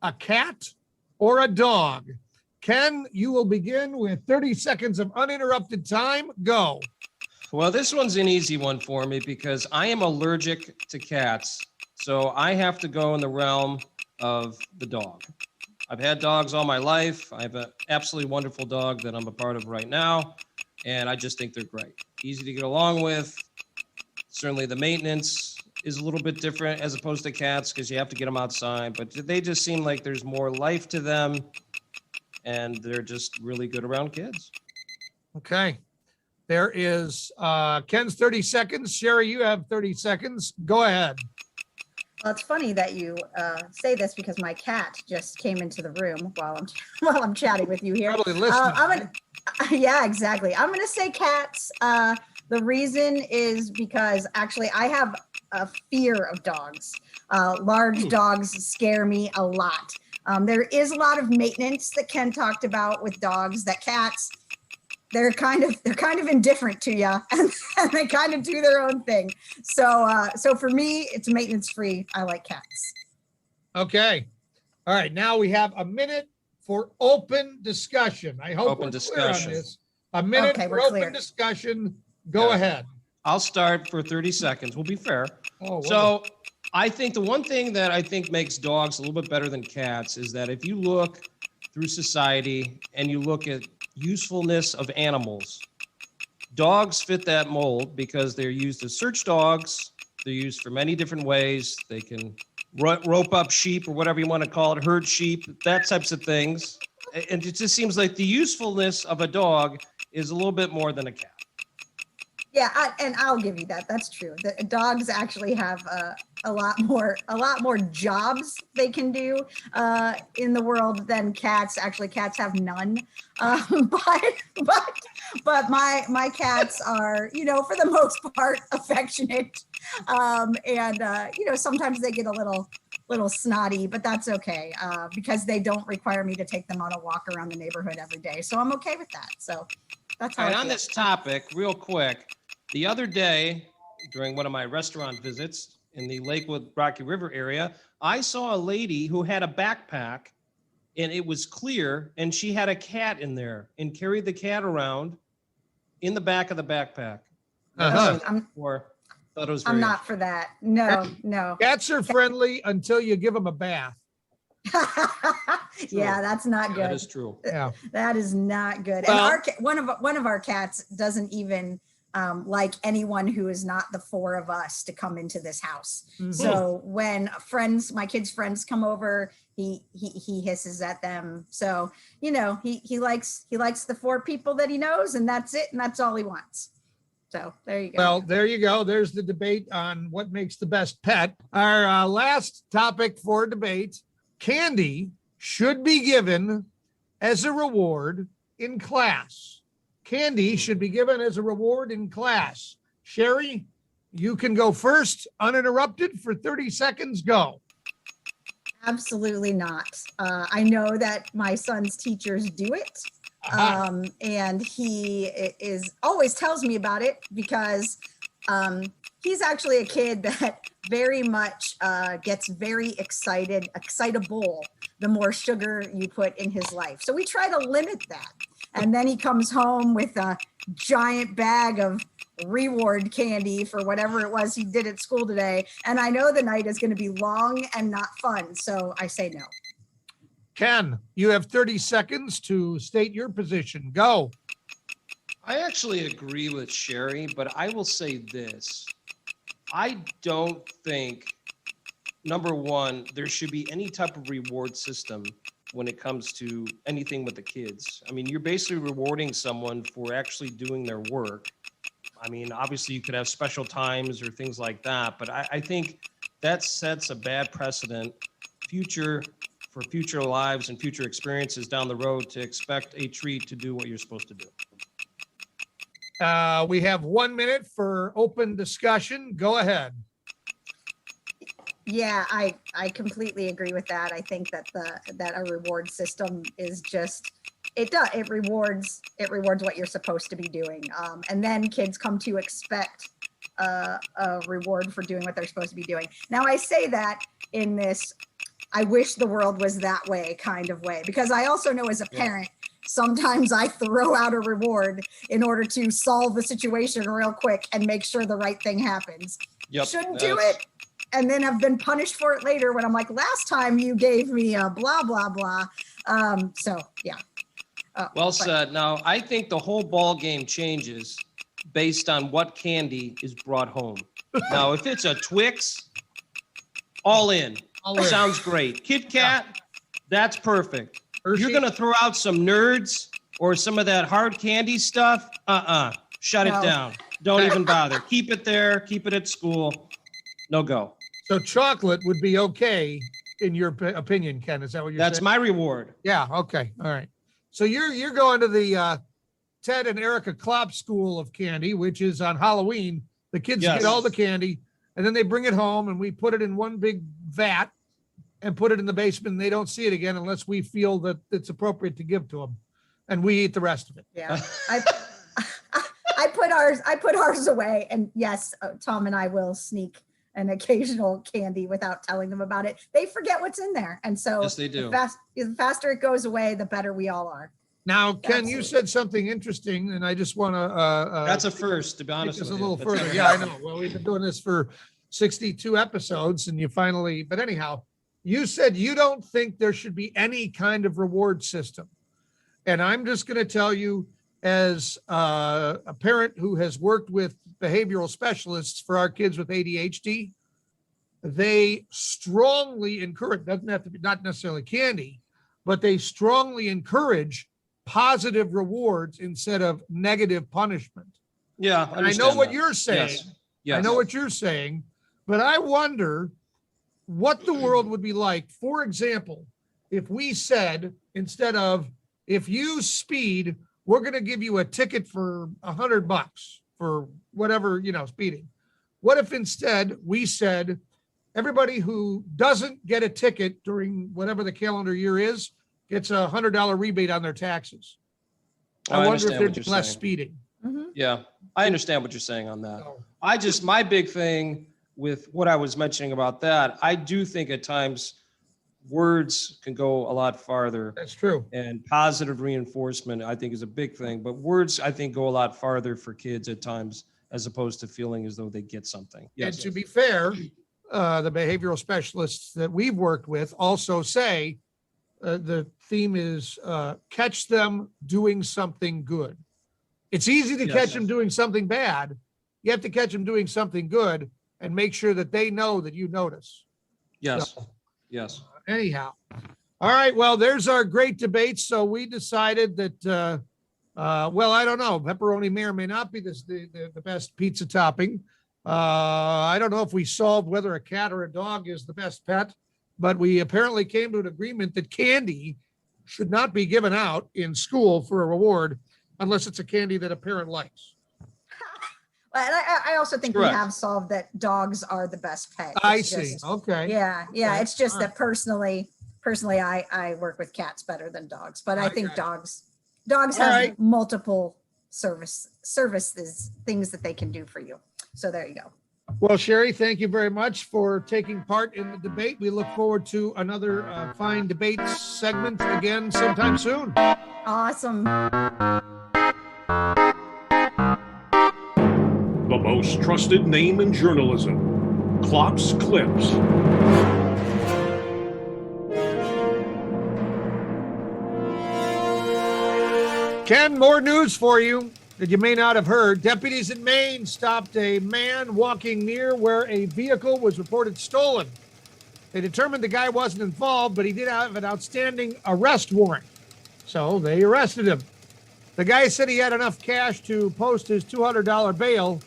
a cat or a dog? Ken, you will begin with 30 seconds of uninterrupted time. Go. Well, this one's an easy one for me because I am allergic to cats. So I have to go in the realm of the dog. I've had dogs all my life. I have an absolutely wonderful dog that I'm a part of right now, and I just think they're great. Easy to get along with. Certainly the maintenance is a little bit different as opposed to cats because you have to get them outside, but they just seem like there's more life to them, and they're just really good around kids. Okay. There is Ken's 30 seconds. Cheri, you have 30 seconds. Go ahead. Well, it's funny that you say this because my cat just came into the room while I'm chatting with you here. Probably listening. Yeah, exactly. I'm gonna say cats. The reason is because actually I have a fear of dogs. Large dogs scare me a lot. There is a lot of maintenance that Ken talked about with dogs. That cats, they're kind of indifferent to you, and they kind of do their own thing. So for me, it's maintenance free. I like cats. Okay. All right. Now we have a minute for open discussion. I hope Open we're discussion. clear on this. A minute Okay, for we're open clear. discussion. Go ahead. I'll start for 30 seconds. We'll be fair. Oh, So I think the one thing that I think makes dogs a little bit better than cats is that if you look through society and you look at usefulness of animals, dogs fit that mold because they're used as search dogs. They're used for many different ways. They can rope up sheep or whatever you want to call it, herd sheep, that types of things. And it just seems like the usefulness of a dog is a little bit more than a cat. Yeah, and I'll give you that. That's true. The dogs actually have a lot more jobs they can do in the world than cats. Actually, cats have none. But my cats are, for the most part, affectionate, and sometimes they get a little snotty, but that's okay because they don't require me to take them on a walk around the neighborhood every day. So I'm okay with that. So that's how All right, I on feel. this topic, real quick, the other day during one of my restaurant visits in the Lakewood Rocky River area, I saw a lady who had a backpack and it was clear and she had a cat in there and carried the cat around in the back of the backpack. Uh-huh. Thought it was I'm very not for that. No. Cats are friendly until you give them a bath. Yeah, that's not good. That is true. Yeah. That is not good. Well- And one of our cats doesn't even like anyone who is not the four of us to come into this house. Mhm. So when my kids' friends come over, he hisses at them. So he likes the four people that he knows, and that's it, and that's all he wants. So there you go. Well, there you go. There's the debate on what makes the best pet. Our last topic for debate: candy should be given as a reward in class. Candy should be given as a reward in class. Cheri, you can go first, uninterrupted for 30 seconds. Go. Absolutely not. I know that my son's teachers do it. And he always tells me about it because he's actually a kid that very much gets very excitable the more sugar you put in his life. So we try to limit that. And then he comes home with a giant bag of reward candy for whatever it was he did at school today. And I know the night is going to be long and not fun. So I say no. Ken, you have 30 seconds to state your position. Go. I actually agree with Cheri, but I will say this. I don't think, number one, there should be any type of reward system when it comes to anything with the kids. I mean, you're basically rewarding someone for actually doing their work. I mean, obviously you could have special times or things like that, but I think that sets a bad precedent for future lives and future experiences down the road to expect a treat to do what you're supposed to do. We have 1 minute for open discussion. Go ahead. Yeah, I completely agree with that. I think that a reward system is just it rewards what you're supposed to be doing, and then kids come to expect a reward for doing what they're supposed to be doing. Now I say that in this, I wish the world was that way kind of way, because I also know as a parent, sometimes I throw out a reward in order to solve the situation real quick and make sure the right thing happens. Yep, Shouldn't do it. And then I've been punished for it later when I'm like, last time you gave me a blah, blah, blah. So yeah. Well said. Now, I think the whole ball game changes based on what candy is brought home. Now, if it's a Twix, all in. Sounds great. Kit Kat, that's perfect. Hershey? You're going to throw out some nerds or some of that hard candy stuff? Shut No. it down. Don't even bother. Keep it there. Keep it at school. No go. So chocolate would be okay in your opinion, Ken. Is that what you're That's saying? my reward. Yeah. Okay. All right. So you're going to the Ted and Erica Klopp School of Candy, which is on Halloween. The kids Yes. get all the candy, and then they bring it home, and we put it in one big vat and put it in the basement. And they don't see it again unless we feel that it's appropriate to give to them, and we eat the rest of it. Yeah. I put ours away, and yes, Tom and I will sneak an occasional candy without telling them about it. They forget what's in there. And so Yes, they do. the faster it goes away, the better we all are. Now, Ken, Absolutely. you said something interesting, and I just want to That's a first, to be take honest this with a you. little That's further. never Yeah, I happened. know. Well, we've been doing this for 62 episodes, and you finally, but anyhow, you said you don't think there should be any kind of reward system. And I'm just going to tell you, as a parent who has worked with behavioral specialists for our kids with ADHD, they strongly encourage, doesn't have to be not necessarily candy, but they strongly encourage positive rewards instead of negative punishment. Yeah, And I know understand what that. you're saying. Yes. Yes. I know what you're saying, but I wonder what the world would be like. For example, if we said, instead of, if you speed, we're going to give you a ticket for $100 for whatever, speeding. What if instead we said, everybody who doesn't get a ticket during whatever the calendar year is gets a $100 rebate on their taxes? Oh, I wonder if understand there'd what be you're less saying. speeding. Yeah, I understand what you're saying on that. So, My big thing with what I was mentioning about that, I do think at times words can go a lot farther, that's true. and positive reinforcement, I think, is a big thing. But words, I think, go a lot farther for kids at times, as opposed to feeling as though they get something. And to be fair, the behavioral specialists that we've worked with also say the theme is catch them doing something good. It's easy to Yes. catch them doing something bad. You have to catch them doing something good and make sure that they know that you notice. Yes, yes. Anyhow. All right. Well, there's our great debate. So we decided that, well, I don't know. Pepperoni may or may not be the best pizza topping. I don't know if we solved whether a cat or a dog is the best pet, but we apparently came to an agreement that candy should not be given out in school for a reward unless it's a candy that a parent likes. And I also think Correct. we have solved that dogs are the best pet. I It's see. just- Okay. Yeah. Okay. It's just All that personally, I work with cats better than dogs, but I I think got it. dogs All have right. multiple services, things that they can do for you. So there you go. Well, Cheri, thank you very much for taking part in the debate. We look forward to another fine debate segment again sometime soon. Awesome. The most trusted name in journalism, Klopp's Klips. Ken, more news for you that you may not have heard. Deputies in Maine stopped a man walking near where a vehicle was reported stolen. They determined the guy wasn't involved, but he did have an outstanding arrest warrant. So they arrested him. The guy said he had enough cash to post his $200 bail.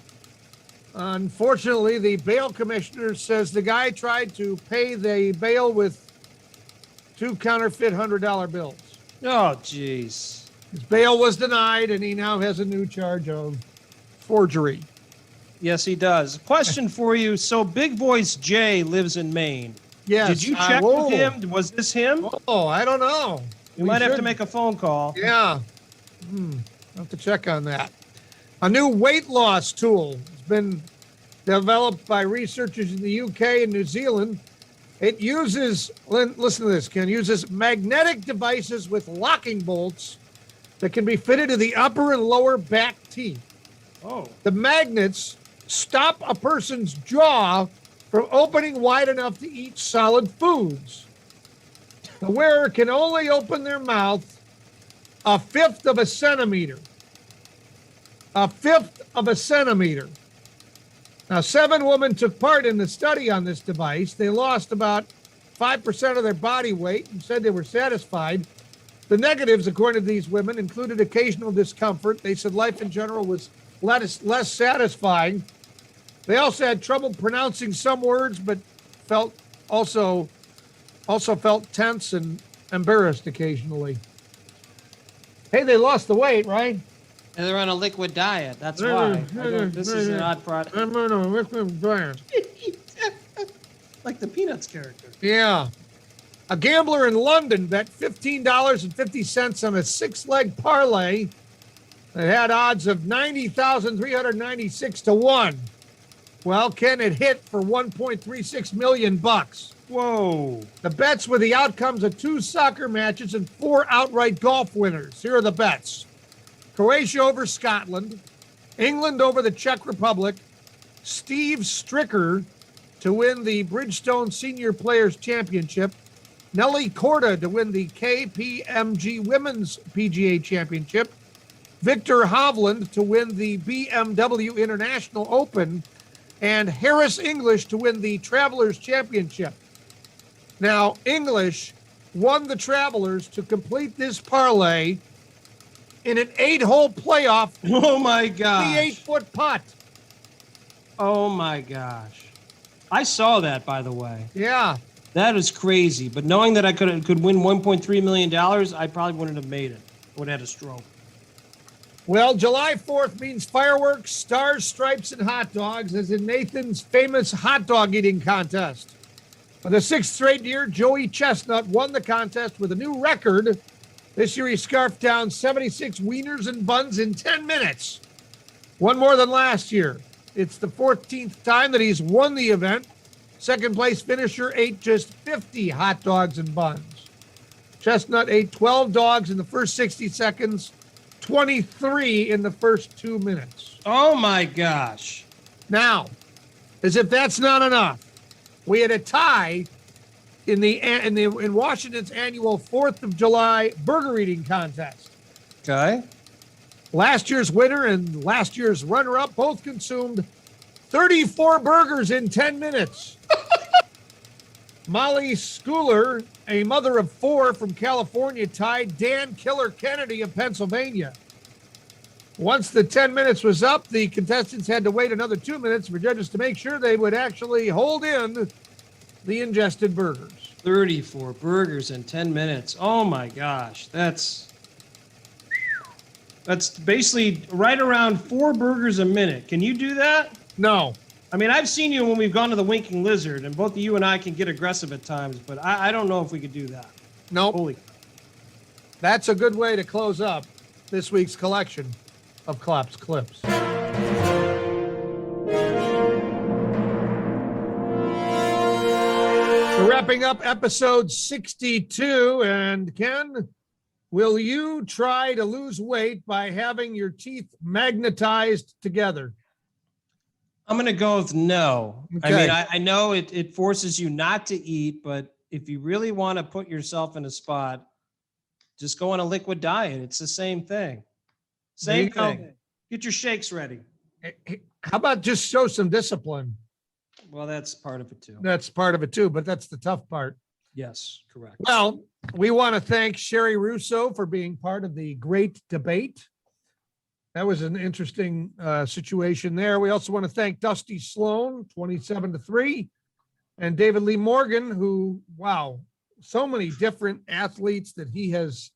Unfortunately, the bail commissioner says the guy tried to pay the bail with two counterfeit $100 bills. Oh, geez. His bail was denied, and he now has a new charge of forgery. Yes, he does. Question for you. So Big Voice Jay lives in Maine. Yes. Did you check whoa. with him? Was this him? Oh, I don't know. You might have to make a phone call. Yeah. I'll have to check on that. A new weight loss tool has been developed by researchers in the UK and New Zealand It uses, listen to this, Ken, uses magnetic devices with locking bolts that can be fitted to the upper and lower back teeth. Oh. The magnets stop a person's jaw from opening wide enough to eat solid foods. The wearer can only open their mouth a fifth of a centimeter. A fifth of a centimeter. Now, 7 women took part in the study on this device. They lost about 5% of their body weight and said they were satisfied. The negatives, according to these women, included occasional discomfort. They said life in general was less satisfying. They also had trouble pronouncing some words, but also felt tense and embarrassed occasionally. Hey, they lost the weight, right? And they're on a liquid diet. That's why. This is an odd product. I'm on a liquid diet. Like the Peanuts character. Yeah. A gambler in London bet $15.50 on a 6-leg parlay that had odds of 90,396 to 1. Well, Ken, it hit for $1.36 million. Whoa. The bets were the outcomes of 2 soccer matches and 4 outright golf winners. Here are the bets. Croatia over Scotland, England over the Czech Republic, Steve Stricker to win the Bridgestone Senior Players Championship, Nelly Korda to win the KPMG Women's PGA Championship, Victor Hovland to win the BMW International Open, and Harris English to win the Travelers Championship. Now, English won the Travelers to complete this parlay in an 8-hole playoff. Oh, my gosh. The 8-foot putt. Oh, my gosh. I saw that, by the way. Yeah. That is crazy. But knowing that I could win $1.3 million, I probably wouldn't have made it. I would have had a stroke. Well, July 4th means fireworks, stars, stripes, and hot dogs, as in Nathan's famous hot dog eating contest. For the 6th straight year, Joey Chestnut won the contest with a new record. This year, he scarfed down 76 wieners and buns in 10 minutes. One more than last year. It's the 14th time that he's won the event. Second place finisher ate just 50 hot dogs and buns. Chestnut ate 12 dogs in the first 60 seconds, 23 in the first 2 minutes. Oh, my gosh. Now, as if that's not enough, we had a tie in Washington's annual 4th of July burger eating contest. Okay. Last year's winner and last year's runner-up both consumed 34 burgers in 10 minutes. Molly Schooler, a mother of 4 from California, tied Dan Killer Kennedy of Pennsylvania. Once the 10 minutes was up, the contestants had to wait another 2 minutes for judges to make sure they would actually hold in the ingested burgers. 34 burgers in 10 minutes. Oh my gosh. That's basically right around 4 burgers a minute. Can you do that? No. I mean, I've seen you when we've gone to the Winking Lizard, and both you and I can get aggressive at times, but I don't know if we could do that. Nope. Holy. That's a good way to close up this week's collection of Klopp's Klips. We're wrapping up episode 62, and Ken, will you try to lose weight by having your teeth magnetized together? I'm going to go with no. Okay. I mean, I know it forces you not to eat, but if you really want to put yourself in a spot, just go on a liquid diet. It's the same thing. Same thing. Get your shakes ready. How about just show some discipline? Well, that's part of it too. That's part of it too, but that's the tough part. Yes, correct. Well, we want to thank Cheri Russo for being part of the great debate. That was an interesting situation there. We also want to thank Dusty Sloan, 27-3, and David Lee Morgan, who, wow, so many different athletes that he has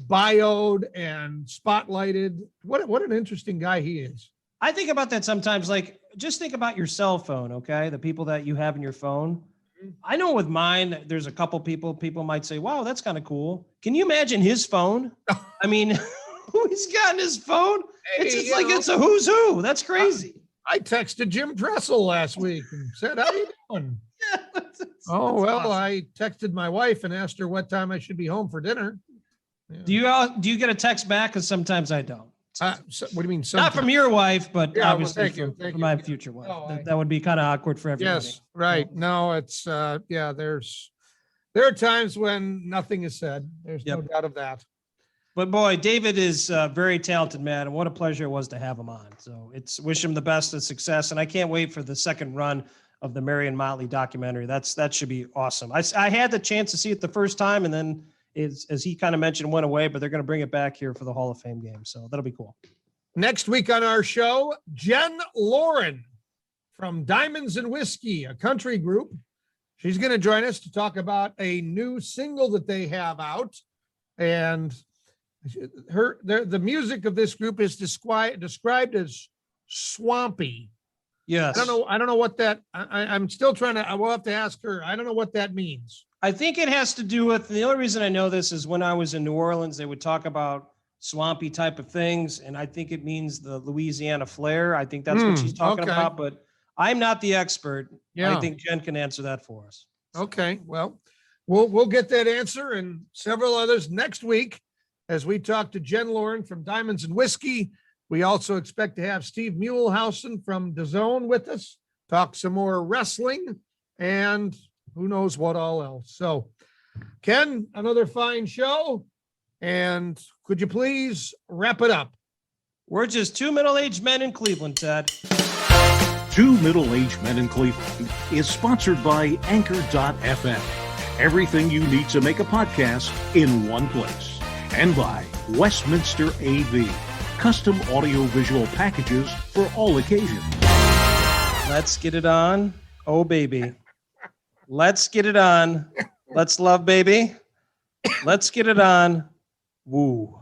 bioed and spotlighted. What an interesting guy he is. I think about that sometimes. Like, just think about your cell phone, okay? The people that you have in your phone. I know with mine, there's a couple people might say, wow, that's kind of cool. Can you imagine his phone? I mean, who he's got in his phone? It's just like it's a who's who. That's crazy. I texted Jim Dressel last week and said, how you doing? Yeah, Oh, That's well, awesome. I texted my wife and asked her what time I should be home for dinner. Do you get a text back? Because sometimes I don't. What do you mean? Not sometimes? from your wife, but Yeah, well, obviously thank you, for thank my you. future wife. No, That would be kind of awkward for everybody. Yes, right. No, it's yeah, there are times when nothing is said. There's no doubt of that. But boy, David is a very talented man, and what a pleasure it was to have him on. So it's wish him the best of success, and I can't wait for the second run of the Marion Motley documentary. That should be awesome. I had the chance to see it the first time, and then as he kind of mentioned, went away, but they're going to bring it back here for the Hall of Fame game. So that'll be cool. Next week on our show, Jen Lauren from Diamonds and Whiskey, a country group. She's going to join us to talk about a new single that they have out. And the music of this group is described as swampy. Yes. I don't know what that, I'm still trying to, I will have to ask her. I don't know what that means. I think it has to do with, the only reason I know this is when I was in New Orleans, they would talk about swampy type of things. And I think it means the Louisiana flair. I think that's what she's talking about, but I'm not the expert. Yeah. I think Jen can answer that for us. Okay. Well, we'll get that answer and several others next week as we talk to Jen Lauren from Diamonds and Whiskey. We also expect to have Steve Muehlhausen from DAZN with us, talk some more wrestling and who knows what all else. So, Ken, another fine show. And could you please wrap it up? We're just two middle-aged men in Cleveland, Ted. Two Middle-Aged Men in Cleveland is sponsored by Anchor.fm. Everything you need to make a podcast in one place. And by Westminster AV. Custom audio-visual packages for all occasions. Let's get it on. Oh, baby. Let's get it on. Let's love, baby. Let's get it on. Woo.